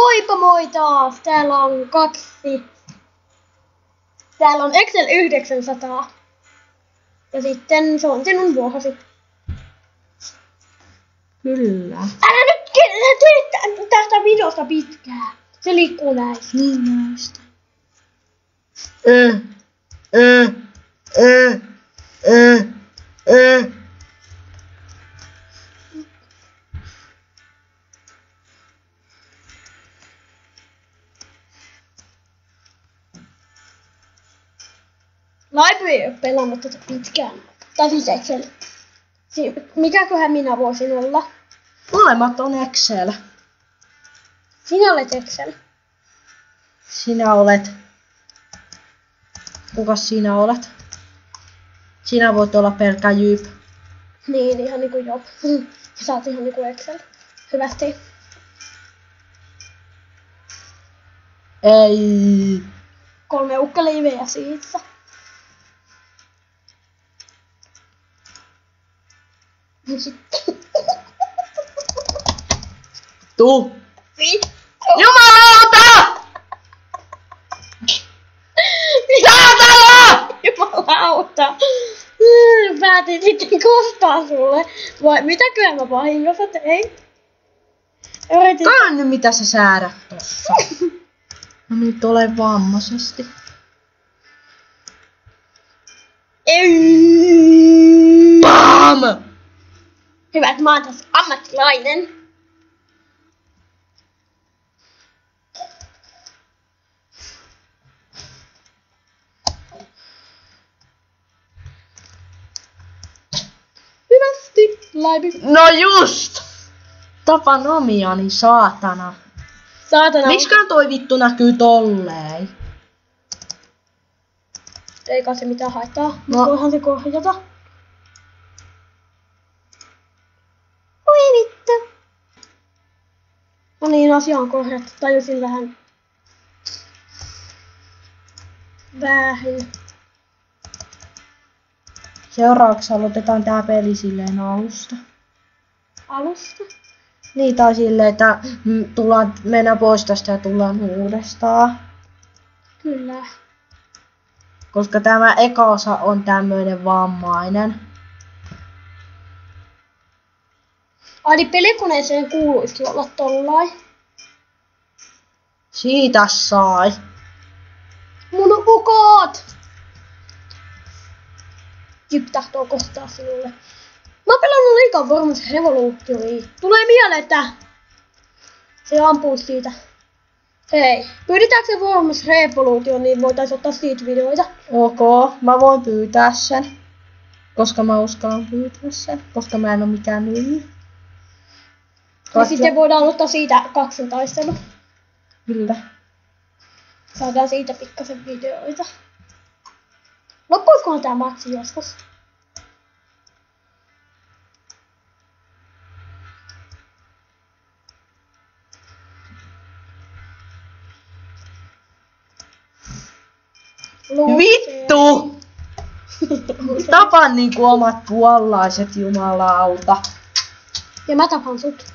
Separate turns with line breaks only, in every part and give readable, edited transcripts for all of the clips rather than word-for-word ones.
Moikka moi taas! Täällä on Täällä on Excel 900. Ja sitten se on sinun vuorosi.
Kyllä.
Älä nyt tee tästä videosta pitkää. Se liikkuu näistä.
Niin näistä.
Laipu ei ole pelannut tätä pitkään. Tai siis Excel. Mikäköhän minä voisin olla?
Molemmat on Excel.
Sinä olet Excel.
Sinä olet... Kukas sinä olet? Sinä voit olla pelkkä Jyp.
Niin, ihan niinku Job. Ja sä oot ihan niinku Excel. Hyvästi.
Ei.
3 ukkeliiveä siitä. Sitten.
Tuu.
Vittu.
Jumalauta! Saatana!
Jumalauta. Päätin sitten kostaa sulle. Vai mitäköhän mä vahingossa tein? Yritin.
Kato nyt mitä sä säädät tossa. No nyt ole vammaisesti.
Ei.
PAM!
Hyvä, että mä oon tässä ammattilainen. Hyvästi, laipi.
No just! Tapan omiani, saatana.
Saatana.
Mikskä toi vittu näkyy tolleen?
Eikä se mitään haittaa.
No.
Voihan se korjata. Oi vittu. No niin, asia on korjattu. Tajusin vähän. Vähin.
Seuraavaksi aloitetaan tää peli silleen alusta.
Alusta.
Niin, tai silleen, että tullaan mennä pois tästä ja tullaan uudestaan.
Kyllä.
Koska tämä eka osa on tämmöinen vammainen.
Ai niin pelikoneeseen kuuluisi olla tollain.
Siitä sai.
Mun ukot! Jyp tahtoo kostaa sinulle. Mä oon pelannut liikaa Worms Revolutionia. Tulee mieleen, että se ampuu siitä. Hei, pyydetäänkö se Worms Revolution, niin voitais ottaa siitä videoita.
Ok, mä voin pyytää sen. Koska mä uskallan pyytää sen. Koska mä en oo mikään nylly.
Ja sitten voidaan ottaa siitä kaksintaistelu.
Kyllä.
Saadaan siitä pikkasen videoita. Loppuisikohan tää matsi joskus?
Vittu! Tapan niinku omat puolalaiset, jumalauta.
Ja mä tapan sut.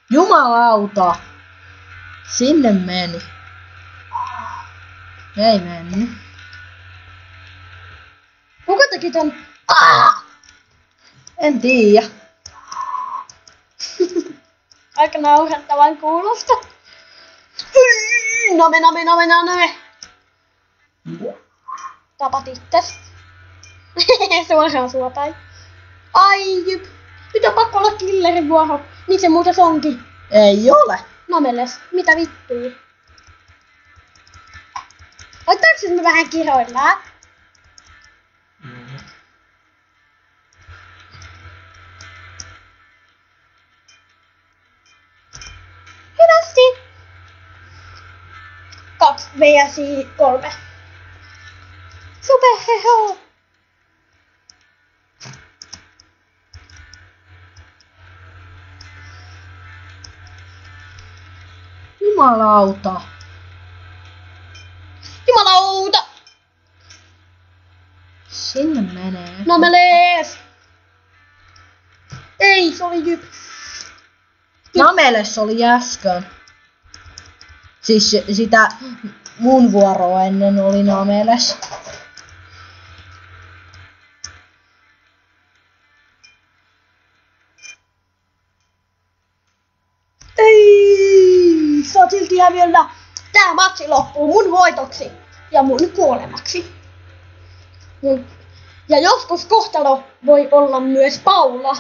Jumalauta! Sinne meni. Ei mennyt.
Kuka teki tän?
En tiedä.
Aika naurettavan kuulosta. Name. Tapat itses. Suoraan suopäin. Ai jyp. Nyt on pakko olla killerin vuoro. Niin se muuten onkin.
Ei ole.
Nameles. Mitä vittua? Ottaako me vähän kiroillaan? Hyvästi. 2 vs 3. Superheho.
Jumalauta.
Jumalauta!
menee.
Namelees! Ei, se oli Jyp.
Nameles oli äsken. Siis sitä mun vuoroa ennen oli Nameles.
Ei, sä oot silti häviöllä. Tää matsi loppuu mun voitoksi ja mun kuolemaksi. Ja joskus kohtalo voi olla myös Paula.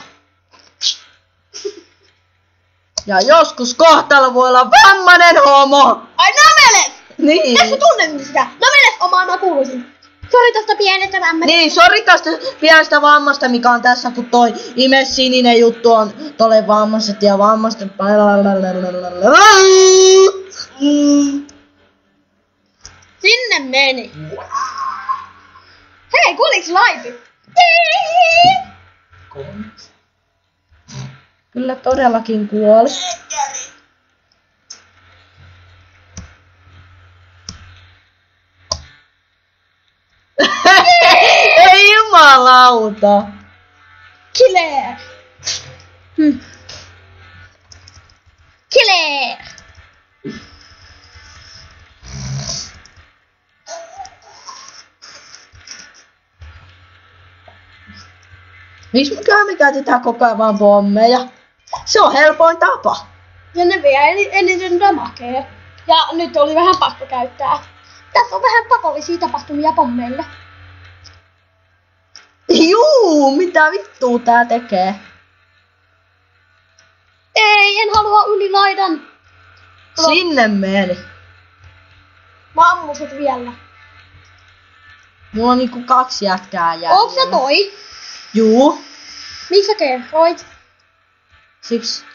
Ja joskus kohtalo voi olla vammainen homo.
Ai Nameles!
Niin.
Tässä tunnet sitä. Nameles omana kuuluisin. Sori tosta pienestä vammasta.
Niin, sori tästä pienestä vammasta, mikä on tässä, kun toi sininen juttu on tolle vammaiset ja vammaiset.
Sinne meni. Hei, kuuliks laipi?
Kyllä todellakin kuoli. Ei jumalauta.
Killer. Killer.
Miksi me käytetään koko ajan vaan pommeja? Se on helpoin tapa.
Ja ne vie eniten damakea. Ja nyt oli vähän pakko käyttää. Tässä on vähän pakollisia tapahtumia pommeille.
Juu, mitä vittua tää tekee?
Ei, en halua yli laidan.
Sinne meni.
Mä ammun sut vielä.
Mulla on niinku 2 jätkää jäljellä.
Onks sä toi?
Juu.
Miksi sä kerroit?
Siksi.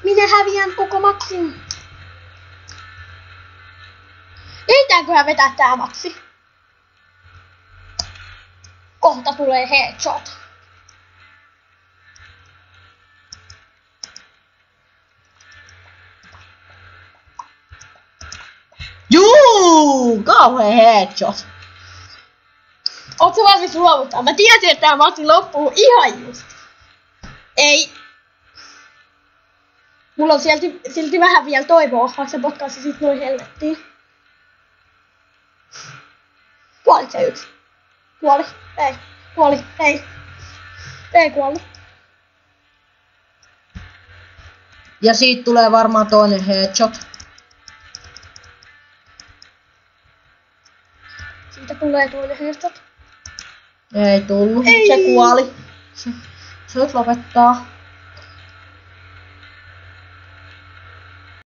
Minä häviän koko matsin. Eitäänköhän vetää tää matsi? Kohta tulee headshot.
Juu, kauhea headshot.
Oot sä valmis luovuttaa? Mä tiesin, että tää matsi loppuu ihan just. Ei. Mulla on silti vähän vielä toivoa, vaikka se potkaisi sit noin helvettiin. Kuolit se yksi? Kuoli. Ei. Kuoli. Ei. Ei kuollut.
Ja siitä tulee varmaan toinen headshot.
Siitä tulee toinen headshot.
Ei tullut.
Ei.
Se kuoli. Se nyt lopettaa.